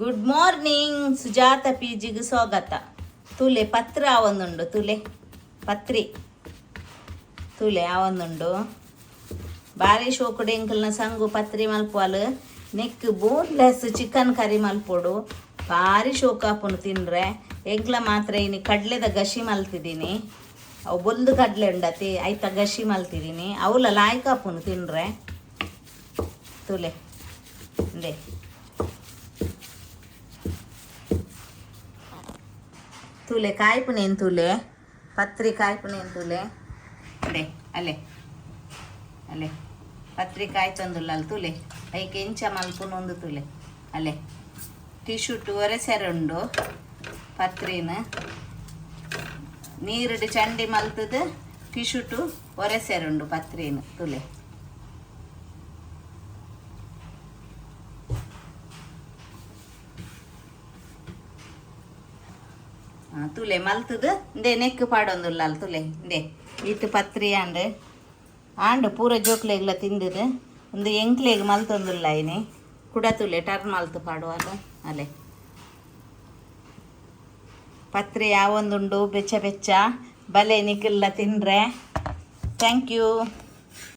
Good morning Sujata ಪಿಜಿಗೆ ಸ್ವಾಗತ. ತುಲೆ ಪತ್ರ ಆವೊಂದುಂಡು, ತುಲೆ ಪತ್ರಿ ತುಲೆ ಆವೊಂದುಂಡು. ಬಾರಿ ಶೋಕುಡು ಎಂಕಲ್ನ ಸಂಗು ಪತ್ರಿ ಮಲ್ಪುವಲು. ನೆಕ್ ಬೋನ್ಲೆಸ್ ಚಿಕನ್ ಕರಿ ಮಲ್ಪೊಡು. ಭಾರಿ ಶೋಕಾಪುನು ತಿನ್ರೆ. ಎಂಕ್ಲ ಮಾತ್ರ ಇನಿ ಕಡ್ಲೆದ ಗಶಿ ಮಲ್ತಿದ್ದೀನಿ. ಅವು ಬೊಲ್ದು ಕಡ್ಲೆ ಉಂಡತಿ ಐತ ಗಶಿ ಮಲ್ತಿದ್ದೀನಿ. ಅವಲ ಲಾಯ್ಕಾಪುನು ತಿನ್ರೆ. ತುಲೆ ಇಂದೆ ತುಲೆ ಕಾಯ್ಪುನೇನು ತುಲೆ ಪತ್ರಿ ಕಾಯ್ಪುನೇನು ತುಲೆ ಅಡೆ ಅಲೆ ಅಲೆ ಪತ್ರಿ ಕಾಯ್ತಂದುಲ್ಲ ಅಲ್ಲಿ ತುಲೆ ಐಕೆ ಎಂಚ ಮಲ್ಪುನೊಂದು ತುಲೆ ಅಲೆ ಟಿಶ್ಯೂಟು ಒರೆಸೆರುಂಡು ಪತ್ರಿನ ನೀರುಡು ಚಂಡಿ ಮಲ್ತದು ಟಿಶ್ಯೂಟು ಒರೆಸೆರುಂಡು ಪತ್ರಿನ ತುಲೆ ತುಲೆ ಮಲ್ತದು ಇಂದೆ ನೆಕ್ ಪಾಡೊಂದುಲ್ಲ ಅಲ್ಲಿ ತುಲೆ ಇಂದೆ ಈತು ಪತ್ರಿ ಆಂಡು ಪೂರ ಜೋಕ್ಲೆಗ್ಲ ತಿಂದದು ಒಂದು ಎಂಕ್ಲೆಗ್ ಮಲ್ತೊಂದುಲ್ಲ ಇನಿ ಕುಡ ತುಲೆ ಟರ್ನ್ ಮಲ್ತು ಪಾಡುವಲ್ಲ ಅಲೆ ಪತ್ರಿ ಯಾವೊಂದುಂಡು ಬೆಚ್ಚ ಬೆಚ್ಚ ಬಲೆ ನಿಕ್ಕೆಲ್ಲ ತಿನ್ರೆ. Thank you.